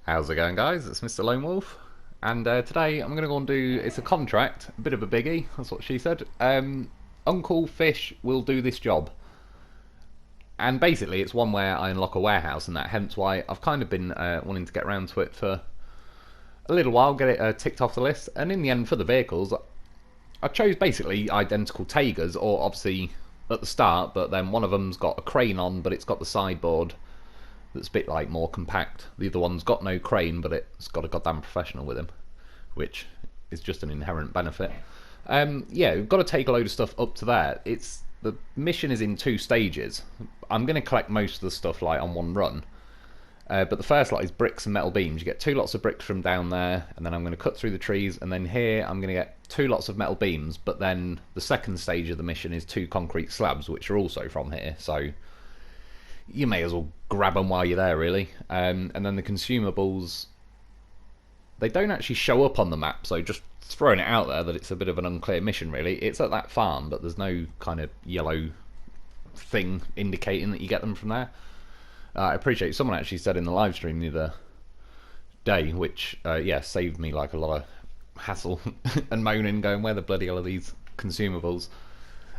How's it going, guys? It's Mr. Lone Wolf, and today I'm going to go and do. It's a contract, a bit of a biggie. That's what she said. Uncle Fish will do this job, and basically it's one where I unlock a warehouse, and that hence why I've kind of been wanting to get around to it for a little while, get it ticked off the list. And in the end, for the vehicles, I chose basically identical Taygas, or obviously at the start, but then one of them's got a crane on, but it's got the sideboard that's a bit like more compact. The other one's got no crane, but it's got a goddamn professional with him, which is just an inherent benefit. Yeah, we've got to take a load of stuff up to there. The mission is in 2 stages. I'm going to collect most of the stuff like on one run, but the first lot is bricks and metal beams. You get 2 lots of bricks from down there, and then I'm going to cut through the trees, and then here I'm going to get 2 lots of metal beams. But then the second stage of the mission is 2 concrete slabs, which are also from here. So you may as well grab them while you're there, really. And then the consumables, they don't actually show up on the map, so just throwing it out there that it's a bit of an unclear mission, really. It's at that farm, but there's no kind of yellow thing indicating that you get them from there. I appreciate someone actually said in the live stream the other day, which yeah, saved me like a lot of hassle and moaning, going, where the bloody hell are these consumables?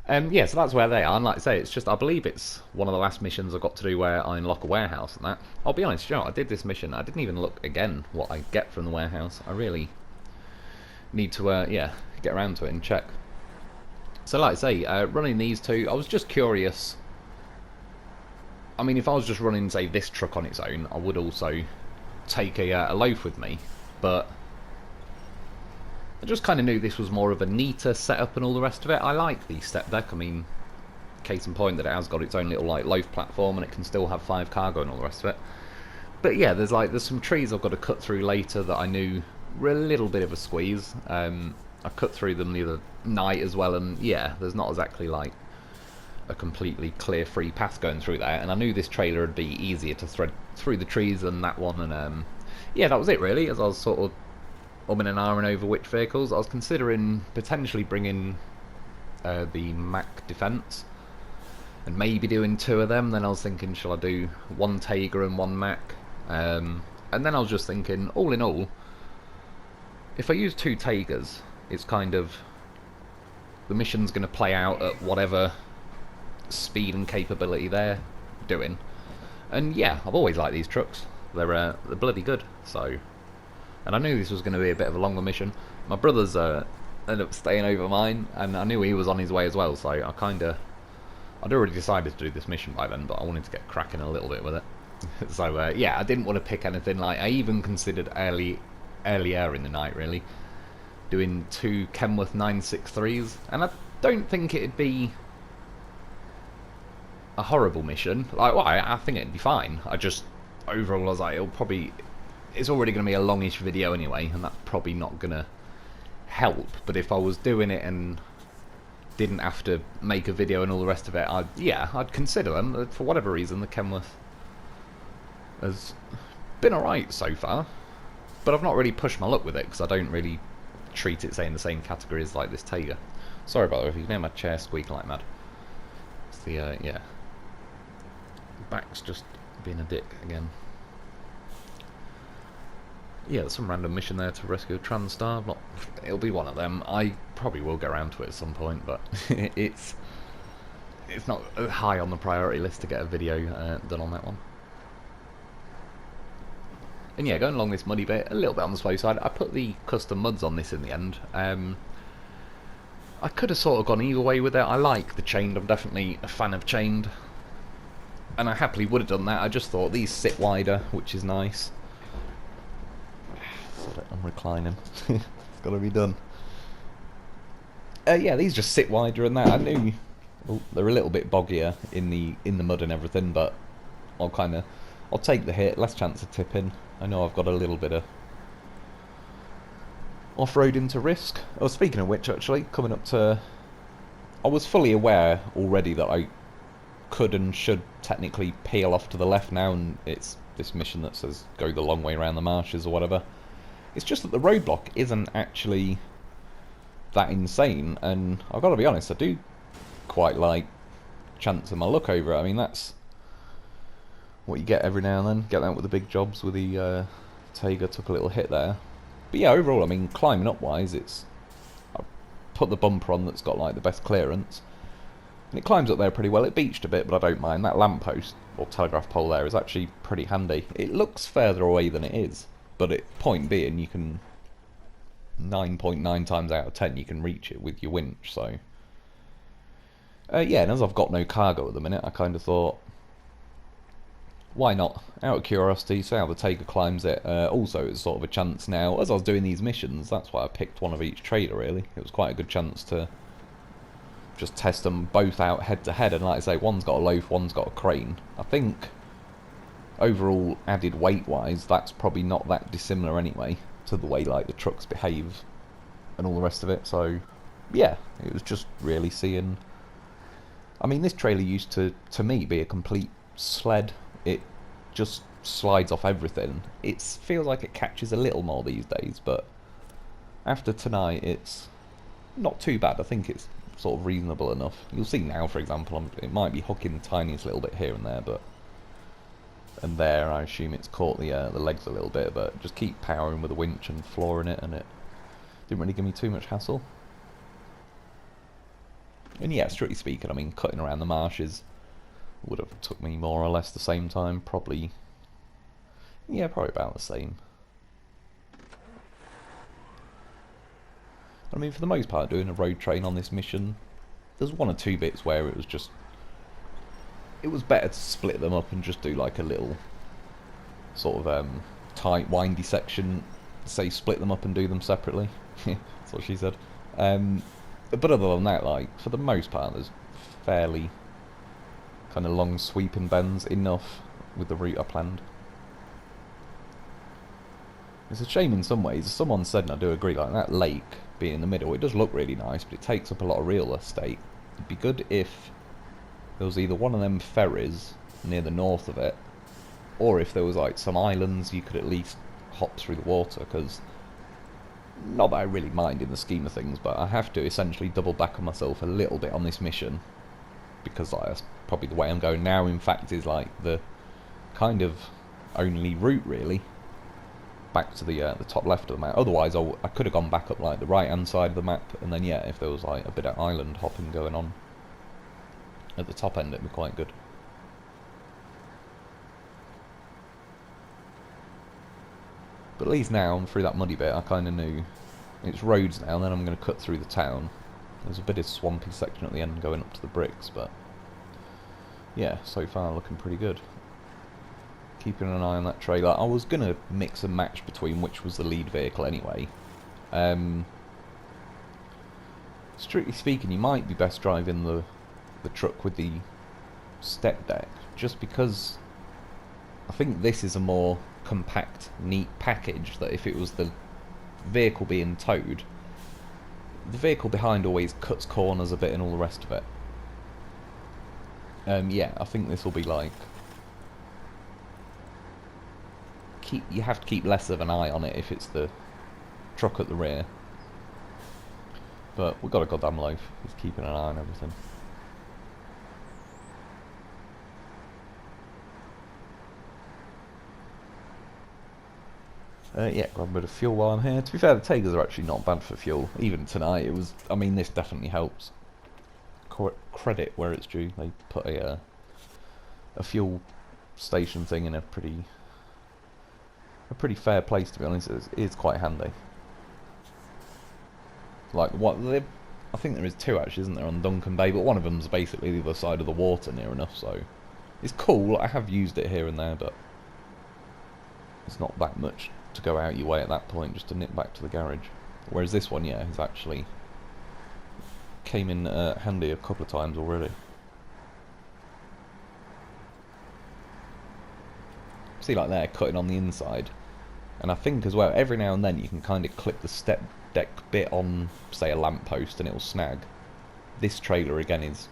Yeah, so that's where they are, and like I say, it's just, I believe it's one of the last missions I've got to do where I unlock a warehouse and that. I'll be honest, you know, I did this mission, I didn't even look again what I get from the warehouse. I really need to, yeah, get around to it and check. So like I say, running these 2, I was just curious. I mean, if I was just running, say, this truck on its own, I would also take a loaf with me, but I just kind of knew this was more of a neater setup and all the rest of it. I like the step deck. I mean, case in point that it has got its own little like loaf platform, and it can still have 5 cargo and all the rest of it. But yeah, there's some trees I've got to cut through later that I knew were a little bit of a squeeze. I cut through them the other night as well, and yeah, there's not exactly like a completely clear free path going through there. And I knew this trailer would be easier to thread through the trees than that one, and yeah, that was it really. As I was sort of umming and ahhing over which vehicles, I was considering potentially bringing the Mac Defence and maybe doing 2 of them. Then I was thinking, shall I do 1 Tayga and 1 Mac? And then I was just thinking, all in all, if I use 2 Taygas, it's kind of, the mission's going to play out at whatever speed and capability they're doing. And yeah, I've always liked these trucks. They're bloody good. So, and I knew this was going to be a bit of a longer mission. My brother's ended up staying over mine, and I knew he was on his way as well, so I'd already decided to do this mission by then, but I wanted to get cracking a little bit with it. So yeah, I didn't want to pick anything. Like, I even considered earlier in the night, really, doing 2 Kenworth 963s, and I don't think it'd be a horrible mission. Like, well, I think it'd be fine. I just, overall, I was like, it's already going to be a longish video anyway, and that's probably not going to help. But if I was doing it and didn't have to make a video and all the rest of it, I'd consider them. For whatever reason, the Kenworth has been alright so far, but I've not really pushed my luck with it, because I don't really treat it, say, in the same category as like this Tayga. Sorry about that, if you can hear my chair squeak like mad. It's the, yeah, back's just being a dick again. Yeah, there's some random mission there to rescue a Transstar. It'll be one of them. I probably will get around to it at some point, but it's not high on the priority list to get a video done on that one. And yeah, going along this muddy bit, a little bit on the slow side. I put the custom muds on this in the end. I could have sort of gone either way with it. I like the chained. I'm definitely a fan of chained, and I happily would have done that. I just thought these sit wider, which is nice. I'm reclining. It's got to be done. Yeah, these just sit wider and that. I knew they're a little bit boggier in the mud and everything, but I'll take the hit. Less chance of tipping. I know I've got a little bit of off-roading to risk. Oh, speaking of which, actually, coming up to, I was fully aware already that I could and should technically peel off to the left now, and it's this mission that says go the long way around the marshes or whatever. It's just that the roadblock isn't actually that insane, and I've got to be honest, I do quite like chancing my luck over it. I mean, that's what you get every now and then. Get that with the big jobs with the Taygas took a little hit there. But yeah, overall, I mean, climbing up wise, I put the bumper on that's got like the best clearance, and it climbs up there pretty well. It beached a bit, but I don't mind. That lamppost or telegraph pole there is actually pretty handy. It looks further away than it is, but point being, you can 9.9 times out of 10 you can reach it with your winch. So yeah, and as I've got no cargo at the minute, I kind of thought, why not? Out of curiosity, see how the Taygas climbs it. Also, it's sort of a chance now, as I was doing these missions, that's why I picked one of each trailer, really. It was quite a good chance to just test them both out head to head, and like I say, one's got a loaf, one's got a crane. I think, overall, added weight-wise, that's probably not that dissimilar anyway, to the way, like, the trucks behave, and all the rest of it, so, yeah, it was just really seeing... I mean, this trailer used to me, be a complete sled. It just slides off everything. It feels like it catches a little more these days, but after tonight it's not too bad. I think it's sort of reasonable enough. You'll see now, for example, it might be hooking the tiniest little bit here and there, but there I assume it's caught the legs a little bit, but just keep powering with a winch and flooring it, and it didn't really give me too much hassle. And yeah, strictly speaking, I mean, cutting around the marshes would have took me more or less the same time, probably, yeah, probably about the same. I mean, for the most part, doing a road train on this mission, there's one or two bits where it was better to split them up and just do like a little sort of tight, windy section, say split them up and do them separately. That's what she said. But other than that, like, for the most part, there's fairly kind of long sweeping bends, enough with the route I planned. It's a shame in some ways, as someone said, and I do agree, like that lake being in the middle, it does look really nice, but it takes up a lot of real estate. It'd be good if there was either one of them ferries near the north of it, or if there was like some islands you could at least hop through the water, because not that I really mind in the scheme of things, but I have to essentially double back on myself a little bit on this mission, because like, that's probably the way I'm going now. In fact, is like the kind of only route really back to the top left of the map. Otherwise, I could have gone back up like the right hand side of the map, and then yeah, if there was like a bit of island hopping going on at the top end, it'd be quite good. But at least now I'm through that muddy bit. I kind of knew it's roads now, and then I'm going to cut through the town. There's a bit of swampy section at the end going up to the bricks, but yeah, so far looking pretty good. Keeping an eye on that trailer. I was going to mix and match between which was the lead vehicle anyway. Strictly speaking, you might be best driving the truck with the step deck, just because I think this is a more compact, neat package, that if it was the vehicle being towed, the vehicle behind always cuts corners a bit and all the rest of it. Yeah, I think this will be like... you have to keep less of an eye on it if it's the truck at the rear. But we've got a goddamn loaf. He's keeping an eye on everything. Yeah, grab a bit of fuel while I'm here. To be fair, the Taygas are actually not bad for fuel. Even tonight, it was... I mean, this definitely helps. Credit where it's due. They put a fuel station thing in a pretty fair place, to be honest. It is quite handy. Like, I think there is two actually, isn't there, on Duncan Bay, but one of them's basically the other side of the water near enough, so it's cool. I have used it here and there, but it's not that much to go out your way at that point just to nip back to the garage. Whereas this one, yeah, has actually came in handy a couple of times already. See, like there, cutting on the inside, and I think as well, every now and then you can kind of clip the step deck bit on, say, a lamppost and it'll snag. This trailer again is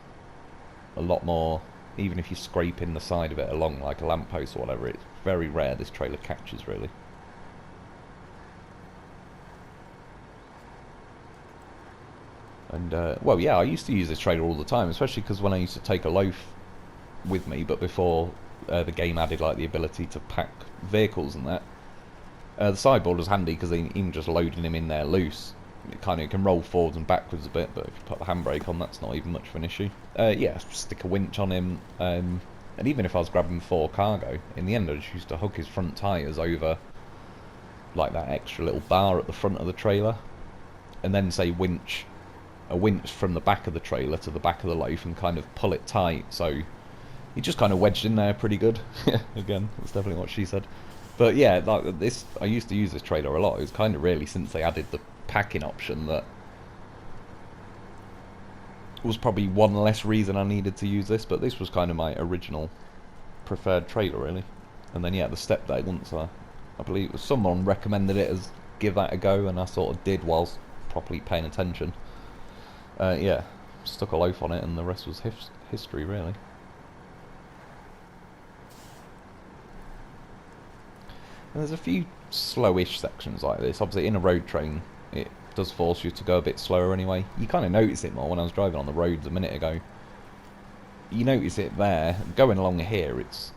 a lot more, even if you're scraping the side of it along like a lamppost or whatever, it's very rare this trailer catches, really. And, well, yeah, I used to use this trailer all the time, especially because when I used to take a loaf with me, but before the game added, like, the ability to pack vehicles and that, The sideboard was handy because even just loading him in there loose, it kind of can roll forwards and backwards a bit, but if you put the handbrake on, that's not even much of an issue. Yeah, stick a winch on him, and even if I was grabbing 4 cargo, in the end I just used to hook his front tyres over like that extra little bar at the front of the trailer, and then say a winch from the back of the trailer to the back of the loaf and kind of pull it tight, so he just kind of wedged in there pretty good. Again, that's definitely what she said. But yeah, like this, I used to use this trailer a lot. It was kind of really since they added the packing option that was probably one less reason I needed to use this, but this was kind of my original preferred trailer really. And then yeah, the step day, once I believe it was someone recommended it as give that a go, and I sort of did whilst properly paying attention. Yeah, stuck a loaf on it and the rest was history really. And there's a few slowish sections like this. Obviously in a road train it does force you to go a bit slower anyway. You kind of notice it more when I was driving on the roads a minute ago. You notice it there. Going along here, it's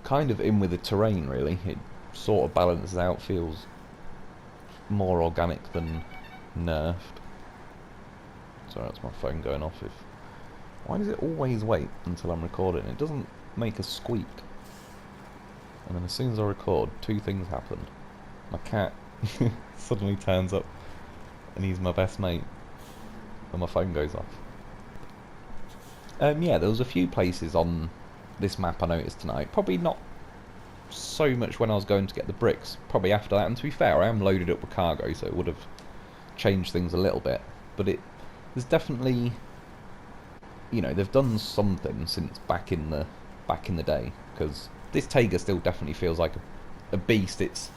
kind of in with the terrain really. It sort of balances out, feels more organic than nerfed. Sorry, that's my phone going off. Why does it always wait until I'm recording? It doesn't make a squeak. And then as soon as I record, 2 things happen. My cat suddenly turns up and he's my best mate, and my phone goes off. Yeah, there was a few places on this map I noticed tonight. Probably not so much when I was going to get the bricks, probably after that, and to be fair, I am loaded up with cargo, so it would have changed things a little bit. But there's definitely, you know, they've done something since back in the day, because this Taygas still definitely feels like a beast. It's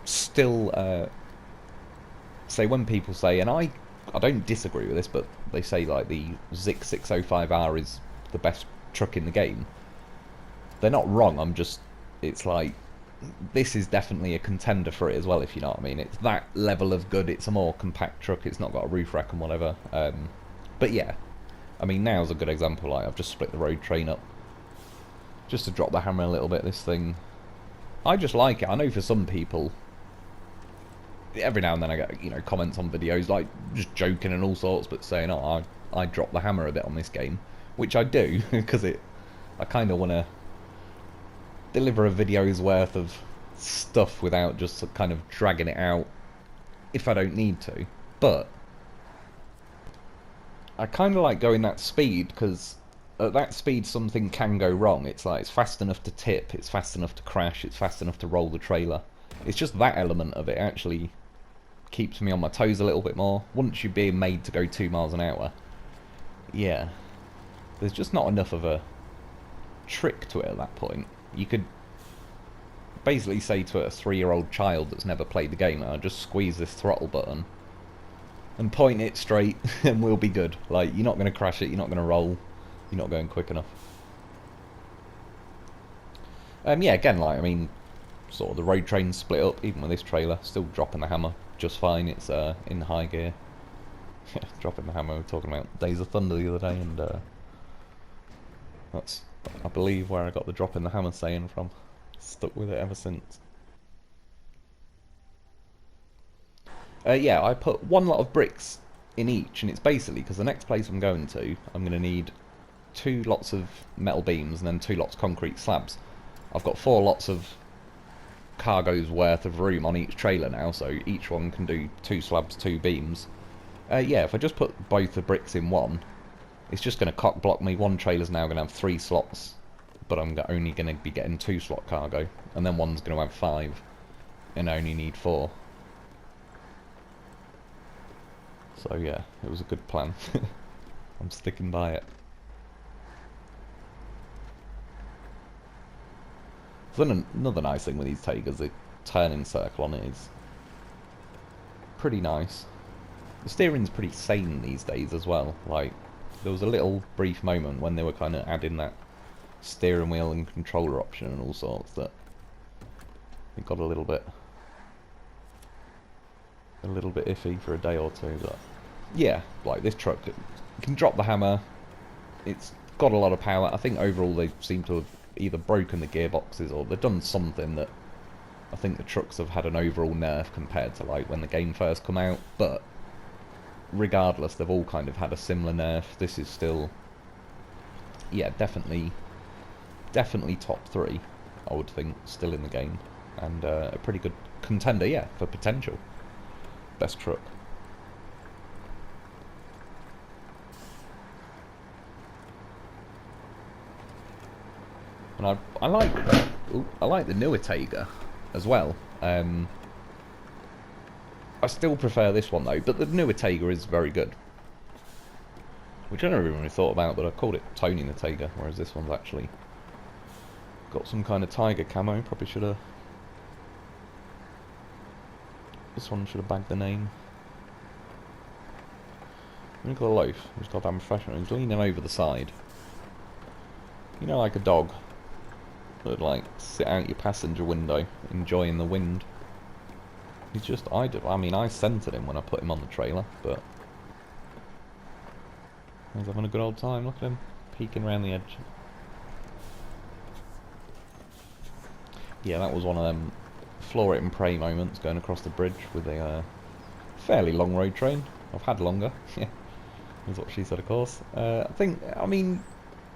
still, say when people say, and I don't disagree with this, but they say like the Zik 605R is the best truck in the game. They're not wrong, it's like, this is definitely a contender for it as well, if you know what I mean. It's that level of good. It's a more compact truck, it's not got a roof rack and whatever. But yeah, I mean, now's a good example. Like, I've just split the road train up just to drop the hammer a little bit. This thing, I just like it. I know for some people, every now and then I get, you know, comments on videos like just joking and all sorts, but saying, oh, I drop the hammer a bit on this game, which I do because I kind of want to deliver a video's worth of stuff without just kind of dragging it out if I don't need to. But I kind of like going that speed, because at that speed something can go wrong. It's like, it's fast enough to tip, it's fast enough to crash, it's fast enough to roll the trailer. It's just that element of it actually keeps me on my toes a little bit more. Once you're being made to go 2 miles an hour, yeah, there's just not enough of a trick to it at that point. You could basically say to a 3-year-old child that's never played the game, I'll just squeeze this throttle button and point it straight and we'll be good. Like, you're not going to crash it, you're not going to roll, you're not going quick enough. Yeah, again, like, I mean, sort of the road train's split up, even with this trailer, still dropping the hammer just fine. It's in high gear. Yeah, dropping the hammer. We were talking about Days of Thunder the other day, and that's, I believe, where I got the dropping the hammer saying from. Stuck with it ever since. Yeah, I put 1 lot of bricks in each, and it's basically because the next place I'm going to, I'm going to need 2 lots of metal beams and then 2 lots of concrete slabs. I've got 4 lots of cargo's worth of room on each trailer now, so each one can do 2 slabs, 2 beams. Yeah, if I just put both the bricks in one, it's just going to cock block me. One trailer's now going to have 3 slots, but I'm only going to be getting 2 slot cargo, and then one's going to have 5, and I only need 4. So yeah, it was a good plan. I'm sticking by it. So then another nice thing with these Taygas, the turning circle on it is pretty nice. The steering's pretty sane these days as well. Like, there was a little brief moment when they were kind of adding that steering wheel and controller option and all sorts that it got a little bit iffy for a day or two. But yeah, like, this truck, it can drop the hammer, it's got a lot of power. I think overall they seem to have either broken the gearboxes or they've done something that I think the trucks have had an overall nerf compared to like when the game first come out, but regardless, they've all kind of had a similar nerf. This is still, yeah, definitely top 3, I would think, still in the game, and a pretty good contender, yeah, for potential best truck. And I like the newer Taygas as well. I still prefer this one though, but the newer Taygas is very good. Which I never even really thought about, but I called it toning the Taygas, whereas this one's actually got some kind of tiger camo. Probably should have. This one should have bagged the name. Look at the loaf. He's goddamn professional. He's leaning over the side. You know, like a dog that like sit out your passenger window, enjoying the wind. He's just idle. I mean, I centered him when I put him on the trailer, but he's having a good old time. Look at him peeking around the edge. Yeah, that was one of them floor it and pray moments going across the bridge with a fairly long road train. I've had longer. Yeah, that's what she said, of course. I mean,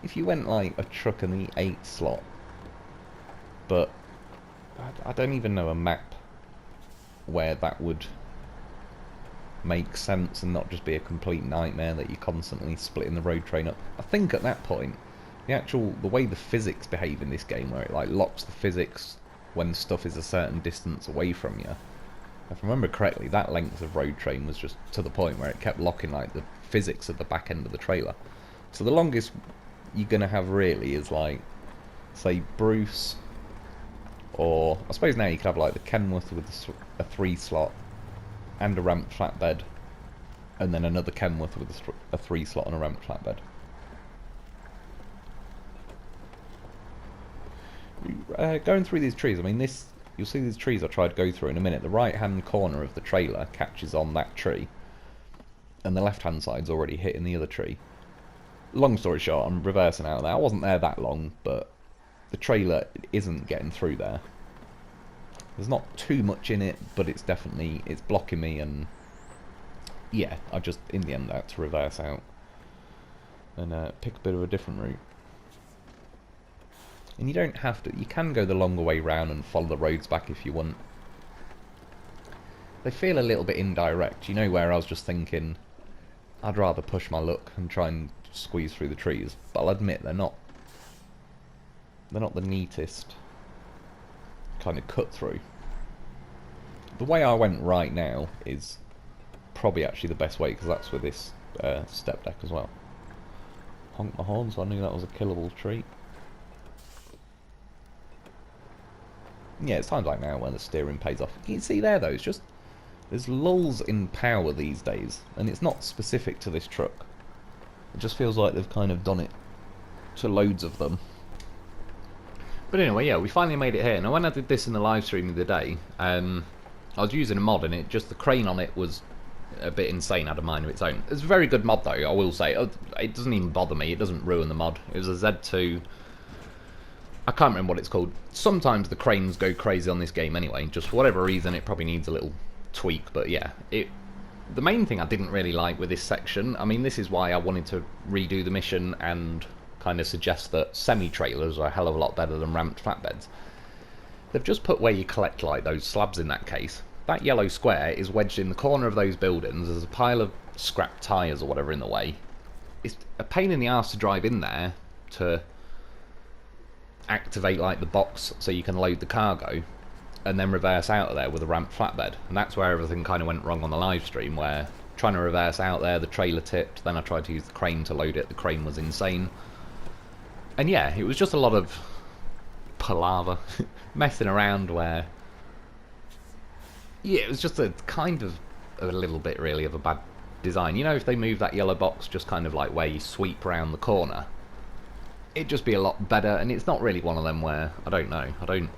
if you went like a truck in the 8 slot, but I don't even know a map where that would make sense and not just be a complete nightmare that you're constantly splitting the road train up. I think at that point, the way the physics behave in this game, where it like locks the physics when stuff is a certain distance away from you, if I remember correctly, that length of road train was just to the point where it kept locking like the physics at the back end of the trailer. So the longest you're gonna have really is like, say, Bruce, or I suppose now you could have like the Kenworth with a 3 slot and a ramped flatbed, and then another Kenworth with a 3 slot and a ramped flatbed. Going through these trees, I mean, you'll see these trees I tried to go through in a minute. The right hand corner of the trailer catches on that tree, and the left hand side's already hitting the other tree. Long story short, I'm reversing out of there. I wasn't there that long, but the trailer isn't getting through there. There's not too much in it, but it's blocking me, and yeah, I just in the end had to reverse out and pick a bit of a different route. And you don't have to, you can go the longer way round and follow the roads back if you want. They feel a little bit indirect, you know, where I was just thinking I'd rather push my luck and try and squeeze through the trees, but I'll admit they're not the neatest kind of cut through. The way I went right now is probably actually the best way, because that's with this step deck as well. Honk my horn, so I knew that was a killable treat. Yeah, it's times like now when the steering pays off. You can see there though, it's just, there's lulls in power these days, and it's not specific to this truck. It just feels like they've kind of done it to loads of them. But anyway, yeah, we finally made it here. Now, when I did this in the live stream the other day, I was using a mod, and the crane on it was a bit insane, had a mind of its own. It's a very good mod though, I will say. It doesn't even bother me, it doesn't ruin the mod. It was a Z2... I can't remember what it's called. Sometimes the cranes go crazy on this game anyway, just for whatever reason it probably needs a little tweak, but yeah. The main thing I didn't really like with this section, I mean, this is why I wanted to redo the mission and kind of suggest that semi-trailers are a hell of a lot better than ramped flatbeds. They've just put where you collect like those slabs in that case. That yellow square is wedged in the corner of those buildings. There's a pile of scrap tyres or whatever in the way. It's a pain in the arse to drive in there to activate like the box so you can load the cargo and then reverse out of there with a ramped flatbed. And that's where everything kind of went wrong on the live stream, where trying to reverse out there, the trailer tipped, then I tried to use the crane to load it, the crane was insane. And yeah, it was just a lot of palaver, messing around where... Yeah, it was just a kind of a little bit really of a bad design. You know, if they move that yellow box just kind of like where you sweep around the corner, it'd just be a lot better. And it's not really one of them where, I don't know, I don't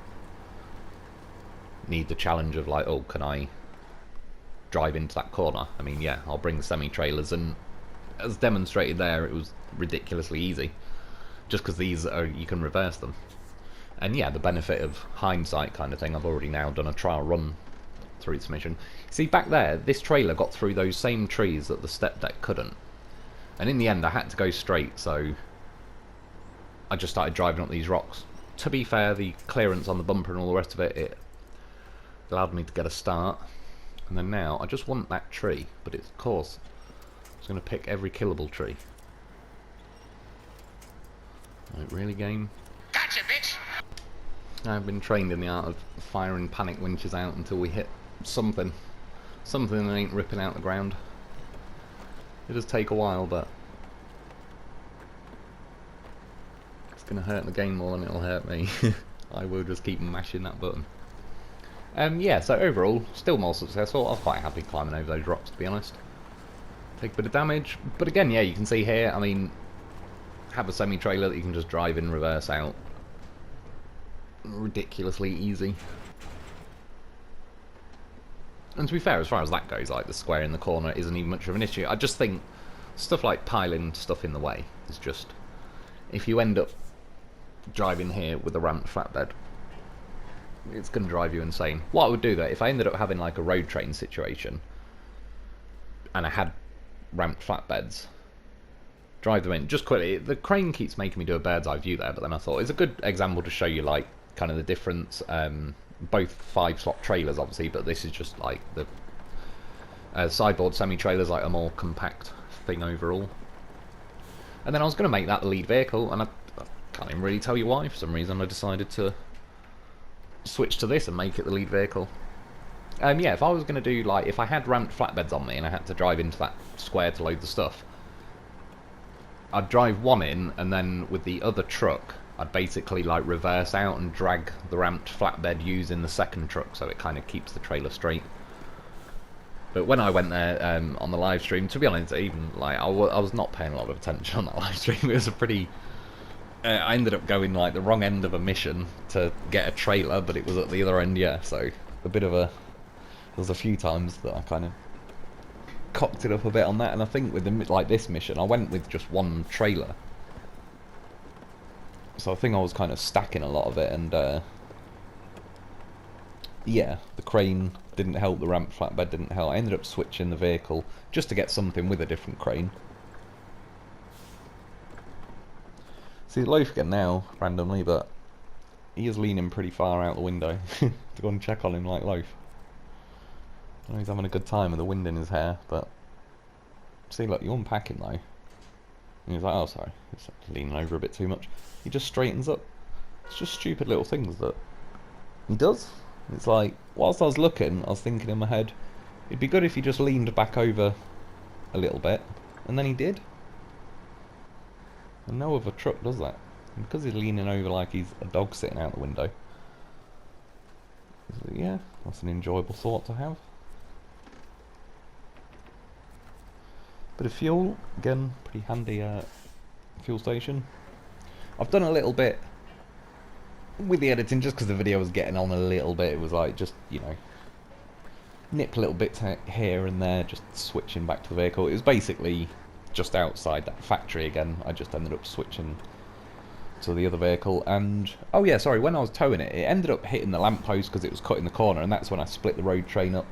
need the challenge of like, oh, can I drive into that corner? I mean, yeah, I'll bring semi-trailers, and as demonstrated there, it was ridiculously easy. Just because these are, you can reverse them. And yeah, the benefit of hindsight kind of thing, I've already now done a trial run through this mission. See, back there, this trailer got through those same trees that the step deck couldn't. And in the end, I had to go straight, so I just started driving up these rocks. To be fair, the clearance on the bumper and all the rest of it, it allowed me to get a start. And then now, I just want that tree, but it's, of course, it's going to pick every killable tree. Like, really, game? Gotcha, bitch! I've been trained in the art of firing panic winches out until we hit something. Something that ain't ripping out the ground. It does take a while, but it's going to hurt the game more than it'll hurt me. I will just keep mashing that button. Yeah, so overall, still more successful. I was quite happy climbing over those rocks, to be honest. Take a bit of damage, but again, yeah, you can see here, I mean, have a semi-trailer that you can just drive in, reverse out. Ridiculously easy. And to be fair, as far as that goes, like the square in the corner isn't even much of an issue. I just think stuff like piling stuff in the way is just, if you end up driving here with a ramped flatbed, it's going to drive you insane. What I would do though, if I ended up having like a road train situation and I had ramped flatbeds, drive them in just quickly. The crane keeps making me do a bird's eye view there, but then I thought it's a good example to show you like kind of the difference. Both 5-slot trailers obviously, but this is just like the sideboard semi-trailers, like a more compact thing overall. And then I was going to make that the lead vehicle, and I can't even really tell you why. For some reason I decided to switch to this and make it the lead vehicle. Yeah, if I was going to do, like, if I had ramped flatbeds on me and I had to drive into that square to load the stuff, I'd drive one in, and then with the other truck I'd basically like reverse out and drag the ramped flatbed using the second truck, so it kind of keeps the trailer straight. But when I went there on the live stream, to be honest, even like I was not paying a lot of attention on that live stream. It was a pretty I ended up going like the wrong end of a mission to get a trailer, but it was at the other end, yeah, so a bit of a, there was a few times that I kind of cocked it up a bit on that. And I think with like this mission I went with just one trailer, so I think I was kind of stacking a lot of it, and yeah, the crane didn't help, the ramp flatbed didn't help. I ended up switching the vehicle just to get something with a different crane. See Lo4f again now, randomly, but he is leaning pretty far out the window to go and check on him like Lo4f. I know he's having a good time with the wind in his hair, but see, look, you're unpacking though. And he's like, oh sorry, he's leaning over a bit too much. He just straightens up. It's just stupid little things that he does. It's like, whilst I was looking, I was thinking in my head, it'd be good if he just leaned back over a little bit, and then he did. And no other truck does that. And because he's leaning over like he's a dog sitting out the window. So yeah, that's an enjoyable thought to have. Bit of fuel, again, pretty handy fuel station. I've done a little bit with the editing just because the video was getting on a little bit. It was like just, you know, nip little bits here and there, just switching back to the vehicle. It was basically just outside that factory again. I just ended up switching to the other vehicle, and oh yeah, sorry, when I was towing it, it ended up hitting the lamppost because it was cut in the corner, and that's when I split the road train up.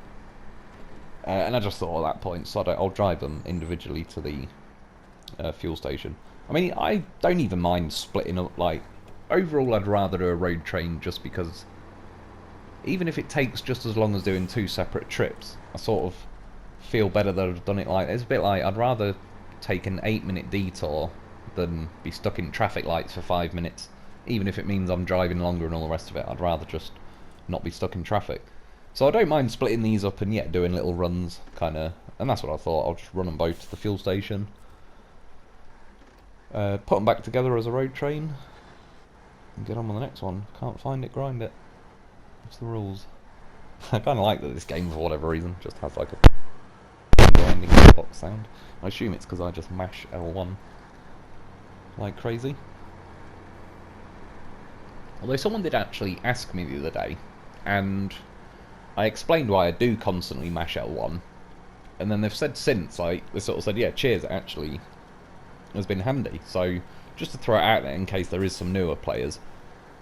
And I just thought at that point, so I'll drive them individually to the fuel station. I mean, I don't even mind splitting up, like, overall I'd rather do a road train just because even if it takes just as long as doing 2 separate trips, I sort of feel better that I've done it like, it's a bit like, I'd rather take an 8-minute detour than be stuck in traffic lights for 5 minutes. Even if it means I'm driving longer and all the rest of it, I'd rather just not be stuck in traffic. So I don't mind splitting these up and yet doing little runs, kind of, and that's what I thought. I'll just run them both to the fuel station, put them back together as a road train, and get on with the next one. Can't find it, grind it. What's the rules? I kind of like that this game, for whatever reason, just has like a grinding Gearbox sound. I assume it's because I just mash L1 like crazy. Although someone did actually ask me the other day, and I explained why I do constantly mash L1, and then they've said since, like, they sort of said, yeah, cheers, it actually has been handy. So, just to throw it out there in case there is some newer players,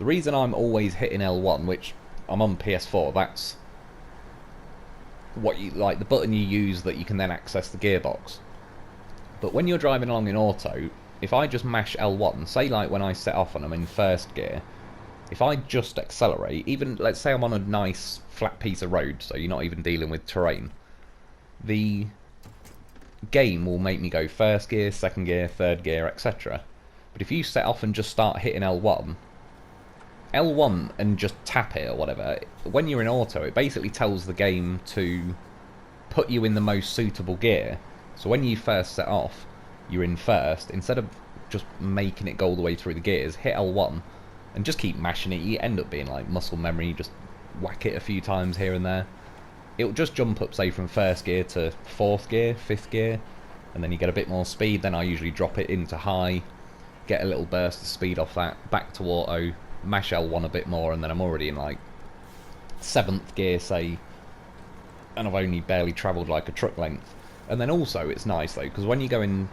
The reason I'm always hitting L1, which I'm on PS4, that's what you like, the button you use that you can then access the gearbox. But when you're driving along in auto, if I just mash L1, say like when I set off and I'm in first gear, if I just accelerate, even let's say I'm on a nice flat piece of road, so you're not even dealing with terrain, the game will make me go first gear, second gear, third gear, etc. But if you set off and just start hitting L1 and just tap it or whatever, when you're in auto, it basically tells the game to put you in the most suitable gear. So when you first set off, you're in first. Instead of just making it go all the way through the gears, hit L1 and just keep mashing it. You end up being like muscle memory, you just whack it a few times here and there. It'll just jump up, say, from first gear to fourth gear, fifth gear, and then you get a bit more speed. Then I usually drop it into high, get a little burst of speed off that, back to auto, mash L1 a bit more, and then I'm already in like 7th gear, say, and I've only barely travelled like a truck length. And then also it's nice though, because when you go in,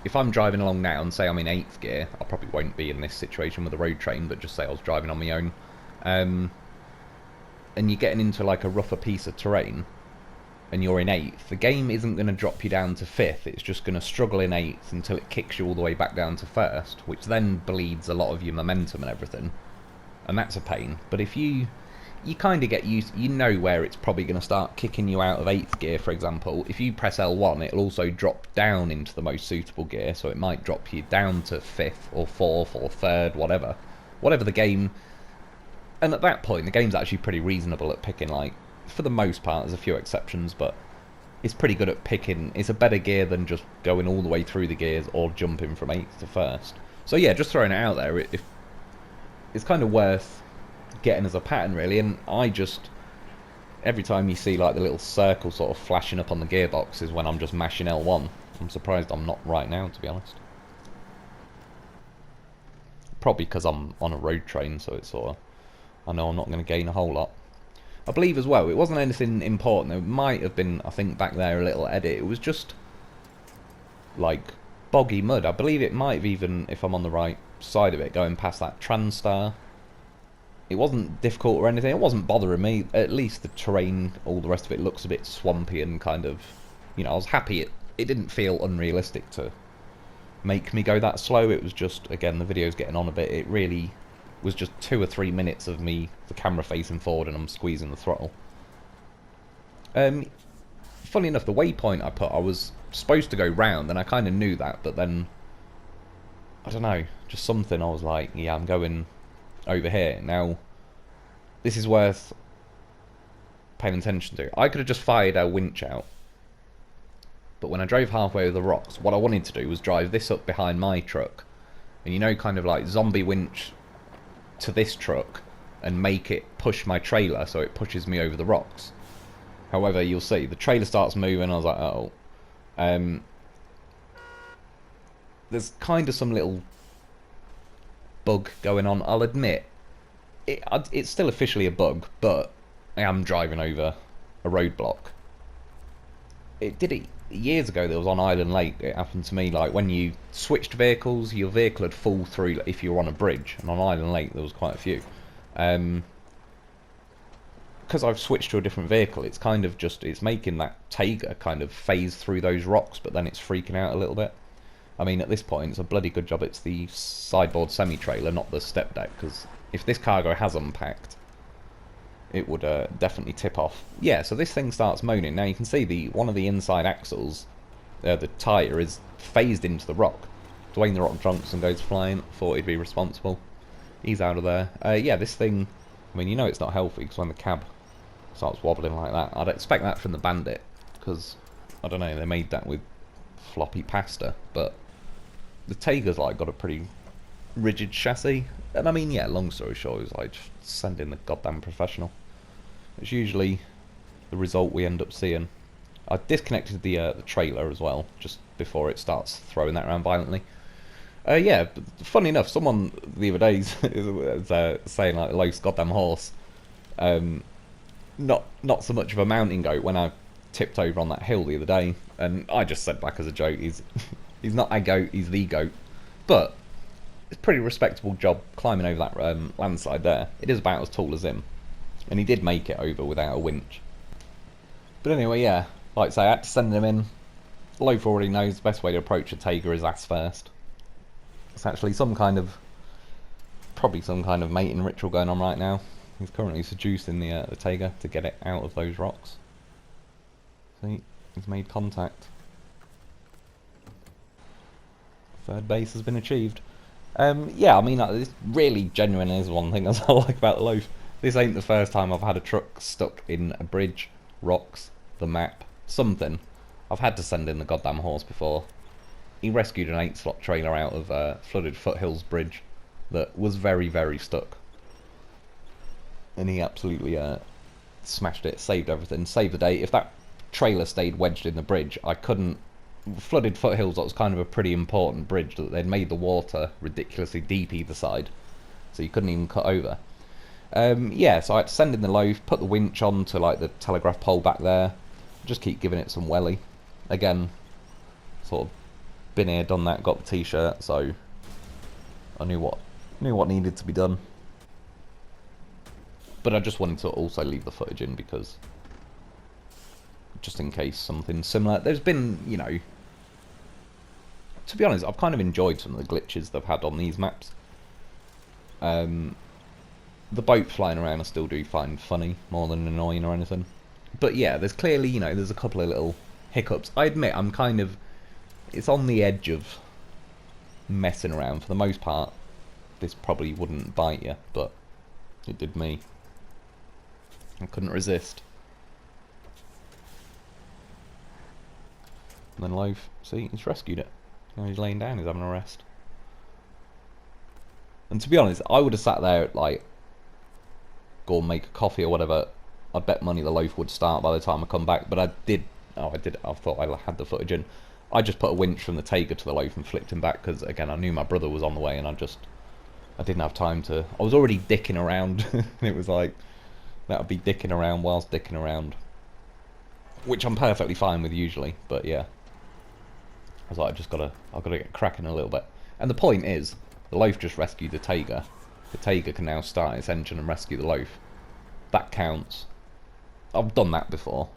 if I'm driving along now and say I'm in 8th gear, I probably won't be in this situation with a road train, but just say I was driving on my own, and you're getting into like a rougher piece of terrain, and you're in 8th, the game isn't going to drop you down to 5th, it's just going to struggle in 8th until it kicks you all the way back down to 1st, which then bleeds a lot of your momentum and everything, and that's a pain. But if you kind of get used, you know where it's probably going to start kicking you out of 8th gear, for example. If you press L1, it'll also drop down into the most suitable gear, so it might drop you down to 5th or 4th or 3rd, whatever the game. And at that point, the game's actually pretty reasonable at picking, like, for the most part, there's a few exceptions, but it's pretty good at picking. It's a better gear than just going all the way through the gears or jumping from 8th to 1st. So yeah, just throwing it out there, it's kind of worth getting as a pattern, really. And I just, every time you see like the little circle sort of flashing up on the gearbox is when I'm just mashing L1. I'm surprised I'm not right now, to be honest. Probably because I'm on a road train, so it's sort of, I know I'm not going to gain a whole lot. I believe as well, it wasn't anything important. There might have been, I think, back there a little edit. It was just like boggy mud. I believe it might have even, if I'm on the right side of it, going past that TranStar. It wasn't difficult or anything. It wasn't bothering me. At least the terrain, all the rest of it looks a bit swampy and kind of, you know, I was happy. It didn't feel unrealistic to make me go that slow. It was just, again, the video's getting on a bit. It really was just 2 or 3 minutes of me, the camera facing forward, and I'm squeezing the throttle. Funny enough, the waypoint I put, I was supposed to go round, and I kind of knew that, but then, I don't know, just something, I was like, yeah, I'm going over here. Now, this is worth paying attention to. I could have just fired our winch out, but when I drove halfway over the rocks, what I wanted to do was drive this up behind my truck, and you know, kind of like zombie winch to this truck and make it push my trailer so it pushes me over the rocks. However, you'll see the trailer starts moving. I was like, oh, there's kind of some little bug going on. I'll admit it's still officially a bug, but I am driving over a roadblock. It did it years ago. There was on Island Lake. It happened to me, like when you switched vehicles, your vehicle would fall through if you were on a bridge, and on Island Lake there was quite a few. Because I've switched to a different vehicle, it's kind of just, it's making that Taygas kind of phase through those rocks, but then it's freaking out a little bit. I mean, at this point, it's a bloody good job it's the sideboard semi-trailer, not the step deck, because if this cargo has unpacked, it would definitely tip off. Yeah, so this thing starts moaning. Now you can see one of the inside axles, the tyre, is phased into the rock. Dwayne the Rock Johnson goes flying, thought he'd be responsible. He's out of there. Yeah, this thing, I mean, you know it's not healthy, because when the cab starts wobbling like that, I'd expect that from the Bandit, because, I don't know, they made that with floppy pasta, but the Taygas, like, got a pretty rigid chassis, and I mean, yeah, long story short, it's like, just send in the goddamn professional. It's usually the result we end up seeing. I disconnected the trailer as well, just before it starts throwing that around violently. Yeah, funny enough, someone the other day was saying, like, Lo's goddamn horse. Not so much of a mountain goat when I tipped over on that hill the other day, and I just said back as a joke, he's not a goat, he's the goat. But it's a pretty respectable job climbing over that landslide there. It is about as tall as him, and he did make it over without a winch. But anyway, yeah, like I say, I had to send him in. Lo4f already knows the best way to approach a Tayga is ass first. It's actually probably some kind of mating ritual going on right now. He's currently seducing the Tayga to get it out of those rocks. See, he's made contact. Third base has been achieved. Yeah, I mean, this really genuine is one thing that's I like about the Lo4f. This ain't the first time I've had a truck stuck in a bridge, rocks, the map, something. I've had to send in the goddamn horse before. He rescued an 8-slot trailer out of flooded Foothills Bridge that was very, very stuck. And he absolutely smashed it, saved everything, saved the day. If that trailer stayed wedged in the bridge, I couldn't... Flooded Foothills, that was kind of a pretty important bridge, that they'd made the water ridiculously deep either side, so you couldn't even cut over. Yeah, so I had to send in the Lo4f, put the winch on to like the telegraph pole back there, just keep giving it some welly. Again, sort of been here, done that, got the t-shirt, so I knew what needed to be done. But I just wanted to also leave the footage in because, just in case something similar. There's been, you know, to be honest, I've kind of enjoyed some of the glitches they've had on these maps. The boat flying around I still do find funny, more than annoying or anything. But yeah, there's clearly, you know, there's a couple of little hiccups. I admit, I'm kind of... It's on the edge of messing around. For the most part, this probably wouldn't bite you, but it did me. I couldn't resist. And then Lo4f, see, he's rescued it. Now he's laying down, he's having a rest. And to be honest, I would have sat there, like, go and make a coffee or whatever. I'd bet money the Lo4f would start by the time I come back, but I thought I had the footage in. I just put a winch from the Tayga to the Lo4f and flicked him back, because, again, I knew my brother was on the way, and I didn't have time to... I was already dicking around, and it was like, that would be dicking around whilst dicking around. Which I'm perfectly fine with usually, but yeah. I was like, I've gotta get cracking a little bit. And the point is, the Lo4f just rescued the Tayga. The Tayga can now start its engine and rescue the Lo4f. That counts. I've done that before.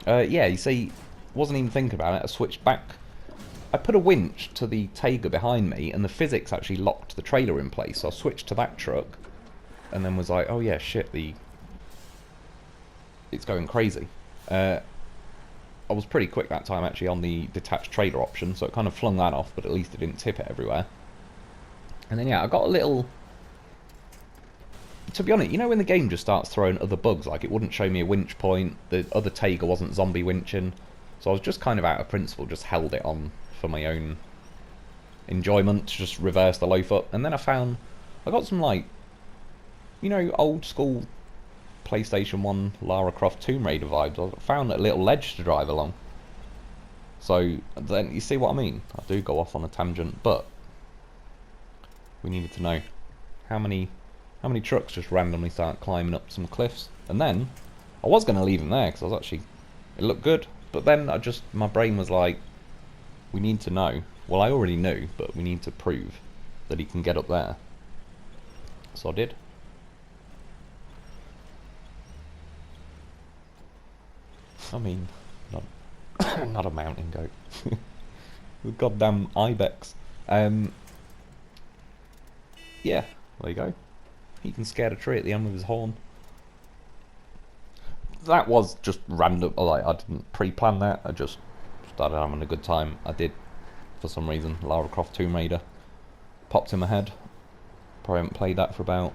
Yeah, you see, wasn't even thinking about it. I switched back. I put a winch to the Tayga behind me, and the physics actually locked the trailer in place. So I switched to that truck, and then was like, oh yeah, shit, it's going crazy. I was pretty quick that time actually on the detached trailer option, so it kind of flung that off, but at least it didn't tip it everywhere. And then yeah, I got a little... To be honest, you know when the game just starts throwing other bugs, like it wouldn't show me a winch point, the other Tayga wasn't zombie winching, so I was just kind of out of principle, just held it on for my own enjoyment, to just reverse the Lo4f up. And then I got some, like, you know, old school PlayStation 1 Lara Croft Tomb Raider vibes. I found a little ledge to drive along. So then you see what I mean. I do go off on a tangent, but we needed to know how many trucks just randomly start climbing up some cliffs. And then I was going to leave them there because I was actually, it looked good, but then my brain was like, we need to know. Well, I already knew, but we need to prove that he can get up there. So I did. I mean, not a mountain goat. The goddamn ibex. Yeah, there you go. He can scare a tree at the end with his horn. That was just random. Like, I didn't pre-plan that. I just started having a good time. I did, for some reason, Lara Croft Tomb Raider popped in my head. Probably haven't played that for about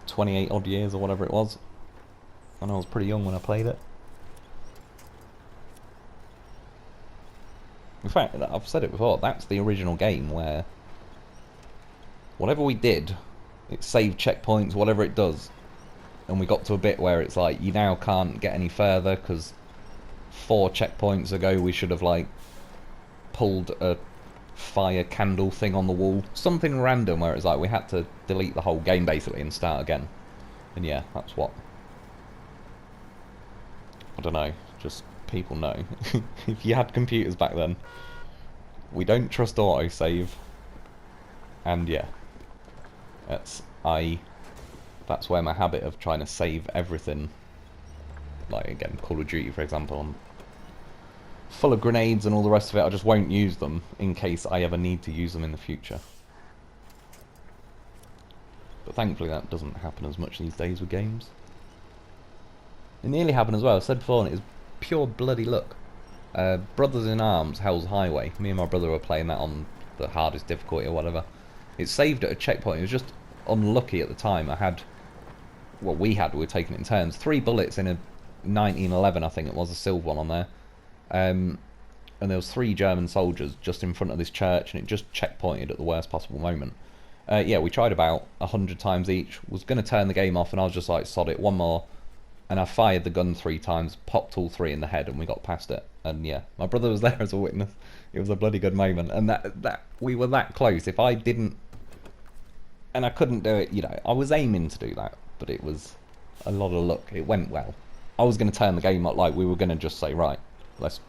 28 odd years or whatever it was. And I was pretty young when I played it. In fact, I've said it before, that's the original game where whatever we did, it saved checkpoints, whatever it does. And we got to a bit where it's like, you now can't get any further because 4 checkpoints ago we should have, like, pulled a fire candle thing on the wall. Something random where it's like we had to delete the whole game basically and start again. And yeah, that's what... I don't know, just... people know. If you had computers back then, We don't trust autosave. And yeah, that's where my habit of trying to save everything, like again, Call of Duty for example, I'm full of grenades and all the rest of it. I just won't use them in case I ever need to use them in the future. But thankfully that doesn't happen as much these days with games. It nearly happened as well. I said before, and it was pure bloody luck. Brothers in Arms, Hell's Highway. Me and my brother were playing that on the hardest difficulty or whatever. It saved at a checkpoint. It was just unlucky at the time. We were taking it in turns. 3 bullets in a 1911, I think it was, a silver one on there. And there was 3 German soldiers just in front of this church, and it just checkpointed at the worst possible moment. Yeah, we tried about 100 times each. Was going to turn the game off, and I was just like, sod it, one more. And I fired the gun 3 times, popped all 3 in the head, and we got past it. And yeah, my brother was there as a witness. It was a bloody good moment, and that we were that close. If I didn't, and I couldn't do it, you know, I was aiming to do that, but it was a lot of luck. It went well. I was going to turn the game up, like we were going to just say, right, let's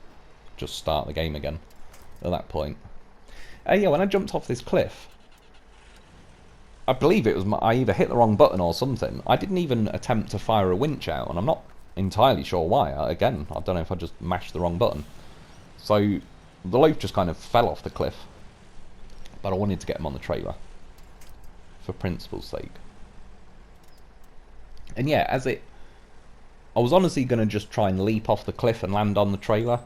just start the game again at that point. Yeah, when I jumped off this cliff, I believe it was I either hit the wrong button or something. I didn't even attempt to fire a winch out, and I'm not entirely sure why. Again, I don't know if I just mashed the wrong button. So the loaf just kind of fell off the cliff, but I wanted to get him on the trailer for principle's sake. And yeah, I was honestly going to just try and leap off the cliff and land on the trailer,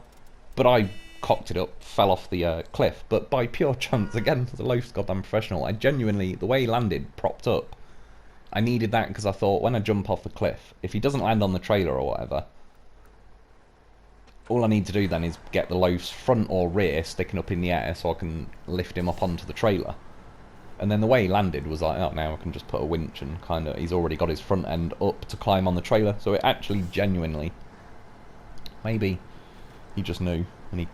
but I cocked it up, fell off the cliff, but by pure chance, again, the loaf's goddamn professional. I genuinely, the way he landed, propped up, I needed that because I thought when I jump off the cliff, if he doesn't land on the trailer or whatever, all I need to do then is get the loaf's front or rear sticking up in the air so I can lift him up onto the trailer. And then the way he landed was like, oh, now I can just put a winch and kind of, he's already got his front end up to climb on the trailer. So it actually genuinely, maybe he just knew and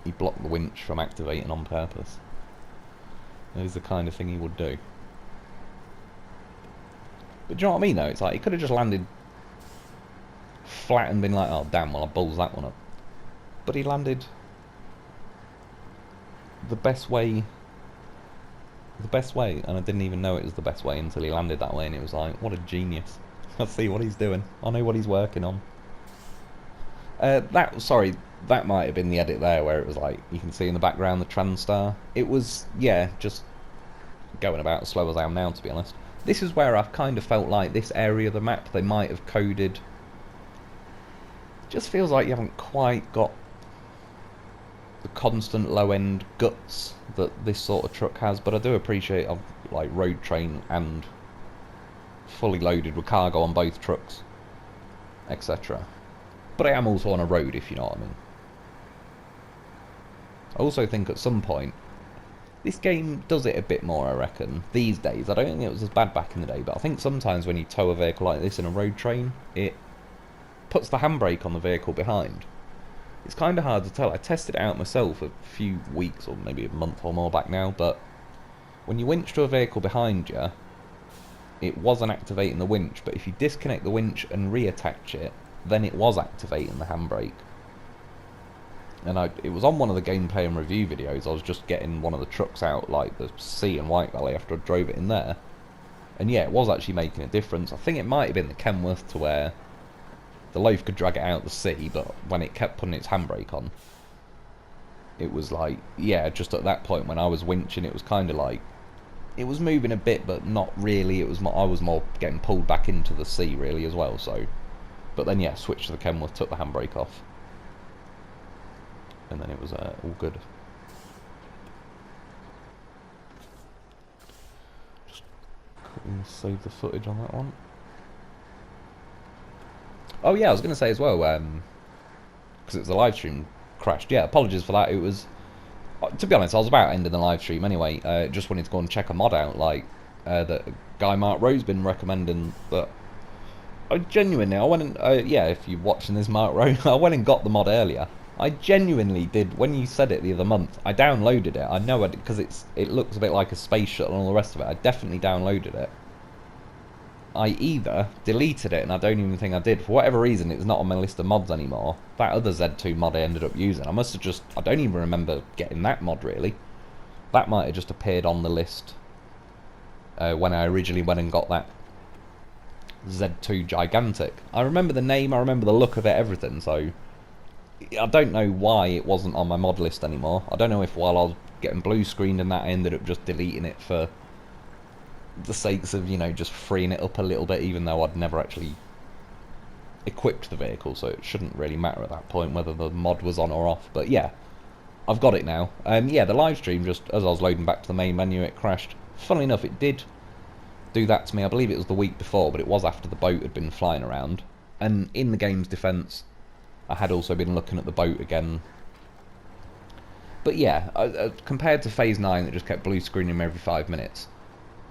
he blocked the winch from activating on purpose. That is the kind of thing he would do. But do you know what I mean though? It's like, he could have just landed flat and been like, oh damn, well I balls that one up. But he landed the best way, and I didn't even know it was the best way until he landed that way, and it was like, what a genius. I see what he's doing. I know what he's working on. That might have been the edit there where it was like, you can see in the background the TranStar. It was, yeah, just going about as slow as I am now, to be honest. This is where I've kind of felt like this area of the map they might have coded. Just feels like you haven't quite got the constant low-end guts that this sort of truck has, but I do appreciate I've like road train and fully loaded with cargo on both trucks, etc. But I am also on a road, if you know what I mean. I also think at some point this game does it a bit more, I reckon, these days. I don't think it was as bad back in the day, but I think sometimes when you tow a vehicle like this in a road train, it puts the handbrake on the vehicle behind. It's kind of hard to tell. I tested it out myself a few weeks or maybe a month or more back now, but when you winch to a vehicle behind you, it wasn't activating the winch, but if you disconnect the winch and reattach it, then it was activating the handbrake. And it was on one of the gameplay and review videos. I was just getting one of the trucks out, like the C in White Valley, after I drove it in there. And yeah, it was actually making a difference. I think it might have been the Kenworth to where the loaf could drag it out the sea, but when it kept putting its handbrake on, it was like, yeah, just at that point when I was winching, it was kind of like, it was moving a bit, but not really. It was I was more getting pulled back into the sea, really, as well, so. But then, yeah, switched to the Kenworth, took the handbrake off. And then it was all good. Just quickly save the footage on that one. Oh yeah, I was going to say as well, because it was a live stream crashed. Yeah, apologies for that. It was, to be honest, I was about ending the live stream anyway. Just wanted to go and check a mod out, like that guy Mark Rose been recommending. That I genuinely, I went and yeah, if you're watching this, Mark Rose, I went and got the mod earlier. I genuinely did. When you said it the other month, I downloaded it. I know it because it looks a bit like a space shuttle and all the rest of it. I definitely downloaded it. I either deleted it, and I don't even think I did. For whatever reason, it's not on my list of mods anymore. That other Z2 mod I ended up using, I must have just... I don't even remember getting that mod, really. That might have just appeared on the list when I originally went and got that Z2 Gigantic. I remember the name, I remember the look of it, everything, so... I don't know why it wasn't on my mod list anymore. I don't know if while I was getting blue screened and that, I ended up just deleting it for the sakes of, you know, just freeing it up a little bit, even though I'd never actually equipped the vehicle, so it shouldn't really matter at that point whether the mod was on or off. But yeah, I've got it now. Yeah, the live stream, just as I was loading back to the main menu, it crashed. Funnily enough, it did do that to me. I believe it was the week before, but it was after the boat had been flying around. And in the game's defence, I had also been looking at the boat again. But yeah, compared to Phase 9 that just kept blue screening me every 5 minutes,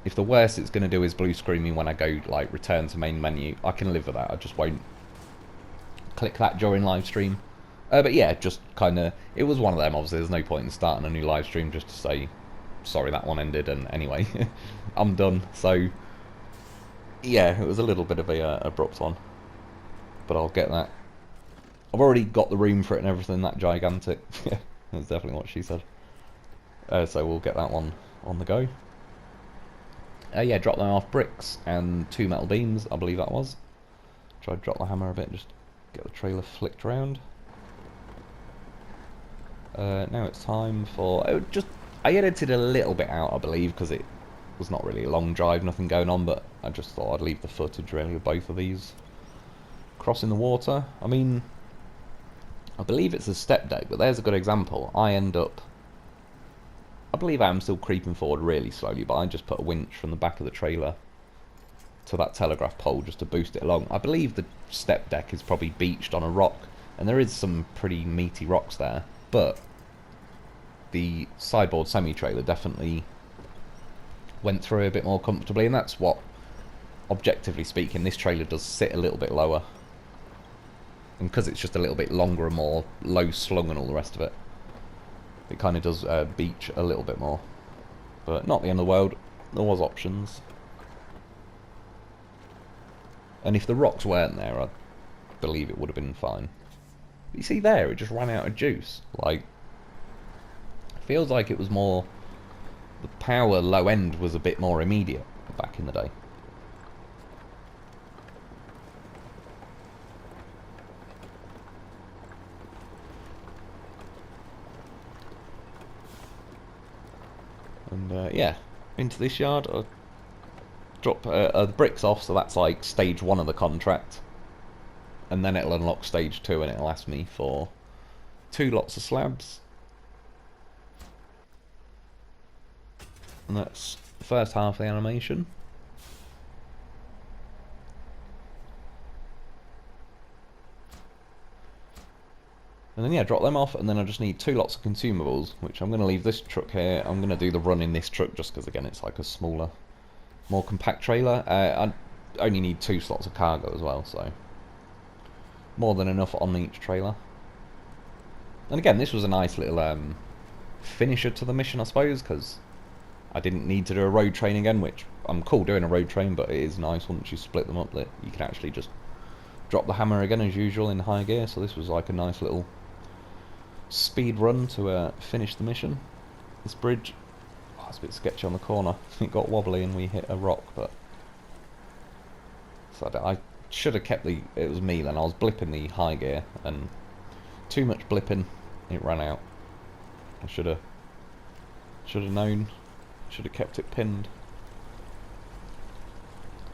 if the worst it's going to do is blue screen me when I go, like, return to main menu, I can live with that. I just won't click that during live stream. But yeah, just kind of, it was one of them, obviously. There's no point in starting a new live stream just to say, sorry, that one ended, and anyway, I'm done. So, yeah, it was a little bit of a abrupt one. But I'll get that. I've already got the room for it and everything, that Gigantic. Yeah, that's definitely what she said. So we'll get that one on the go. Yeah, drop them off bricks and 2 metal beams, I believe that was. Try to drop the hammer a bit, just get the trailer flicked around. Now it's time for... I edited a little bit out, I believe, because it was not really a long drive, nothing going on, but I just thought I'd leave the footage really of both of these crossing the water. I mean, I believe it's a step deck, but there's a good example. I believe I am still creeping forward really slowly, but I just put a winch from the back of the trailer to that telegraph pole just to boost it along. I believe the step deck is probably beached on a rock, and there is some pretty meaty rocks there, but the sideboard semi-trailer definitely went through a bit more comfortably, and that's what, objectively speaking, this trailer does sit a little bit lower. And because it's just a little bit longer and more low slung and all the rest of it, it kind of does beach a little bit more. But not the end of the world, there was options. And if the rocks weren't there, I believe it would have been fine. But you see there, it just ran out of juice. Like, feels like it was more... The power low end was a bit more immediate back in the day. And yeah, into this yard, I'll drop the bricks off, so that's like stage 1 of the contract. And then it'll unlock stage 2 and it'll ask me for 2 lots of slabs. And that's the first half of the animation. And then yeah, drop them off, and then I just need 2 lots of consumables, which I'm going to leave this truck here. I'm going to do the run in this truck just because, again, it's like a smaller, more compact trailer. I only need 2 slots of cargo as well, so more than enough on each trailer. And again, this was a nice little finisher to the mission, I suppose, because I didn't need to do a road train again, which I'm cool doing a road train, but it is nice once you split them up that you can actually just drop the hammer again as usual in high gear. So this was like a nice little speed run to finish the mission. This bridge, oh, it's a bit sketchy on the corner. It got wobbly and we hit a rock, but so I should have kept the... It was me then. I was blipping the high gear, and too much blipping, it ran out. I should have known. Should have kept it pinned.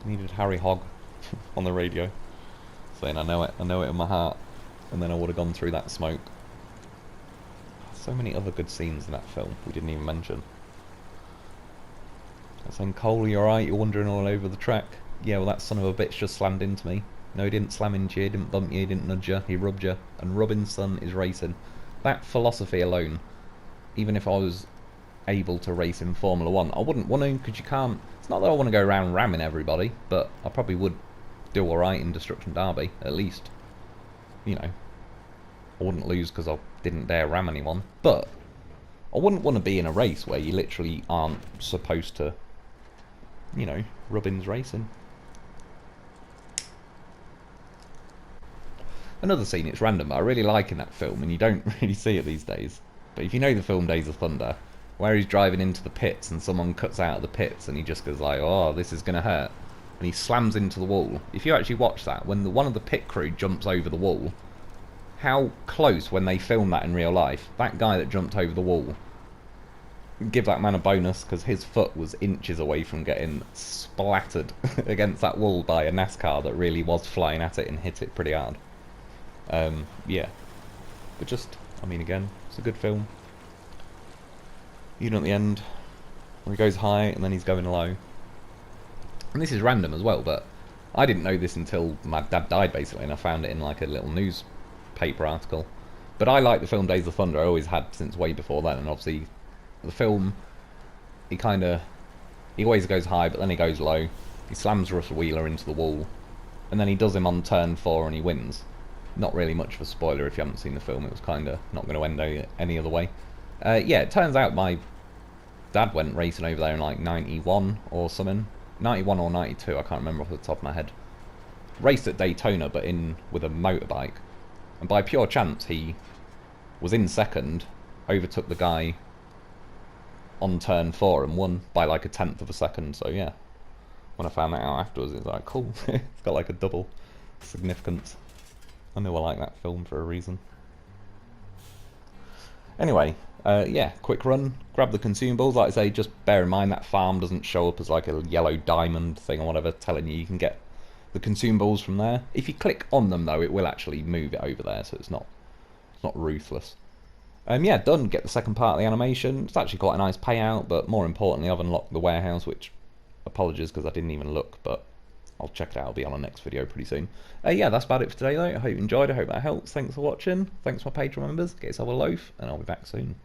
Needed Harry Hogg on the radio saying I know it in my heart, and then I would have gone through that smoke. So many other good scenes in that film we didn't even mention. I was saying, Cole, you alright? You're wandering all over the track. Yeah, well, that son of a bitch just slammed into me. No, he didn't slam into you, he didn't bump you, he didn't nudge you, he rubbed you. And rubbing's son is racing. That philosophy alone, even if I was able to race in Formula 1, I wouldn't want to, because you can't... It's not that I want to go around ramming everybody, but I probably would do alright in Destruction Derby, at least. You know, I wouldn't lose because I didn't dare ram anyone, but I wouldn't want to be in a race where you literally aren't supposed to, you know, rubbings racing. Another scene, it's random, but I really like in that film, and you don't really see it these days. But if you know the film Days of Thunder, where he's driving into the pits and someone cuts out of the pits and he just goes like, oh, this is going to hurt. And he slams into the wall. If you actually watch that, when one of the pit crew jumps over the wall, how close when they film that in real life, that guy that jumped over the wall, give that man a bonus because his foot was inches away from getting splattered against that wall by a NASCAR that really was flying at it and hit it pretty hard. Yeah. But just, I mean, again, it's a good film. Even at the end, where he goes high and then he's going low. And this is random as well, but I didn't know this until my dad died, basically, and I found it in like a little newspaper article. But I like the film Days of Thunder, I always had since way before then, and obviously the film, he always goes high, but then he goes low. He slams Russell Wheeler into the wall, and then he does him on turn 4 and he wins. Not really much of a spoiler if you haven't seen the film, it was kind of not going to end any other way. Yeah, it turns out my dad went racing over there in like 91 or something. 91 or 92, I can't remember off the top of my head. Raced at Daytona, but with a motorbike. And by pure chance, he was in second, overtook the guy on turn 4 and won by like a 1/10 of a second. So yeah, when I found that out afterwards, it was like, cool. It's got like a double significance. I know I like that film for a reason. Anyway, yeah, quick run, grab the consumables. Like I say, just bear in mind that farm doesn't show up as like a yellow diamond thing or whatever, telling you can get the consumables from there. If you click on them though, it will actually move it over there, so it's not ruthless. Yeah, done. Get the second part of the animation. It's actually quite a nice payout, but more importantly, I've unlocked the warehouse, which, apologies because I didn't even look, but I'll check it out. I'll be on the next video pretty soon. Yeah, that's about it for today though. I hope you enjoyed. I hope that helps. Thanks for watching. Thanks to my Patreon members. Get yourself a loaf, and I'll be back soon.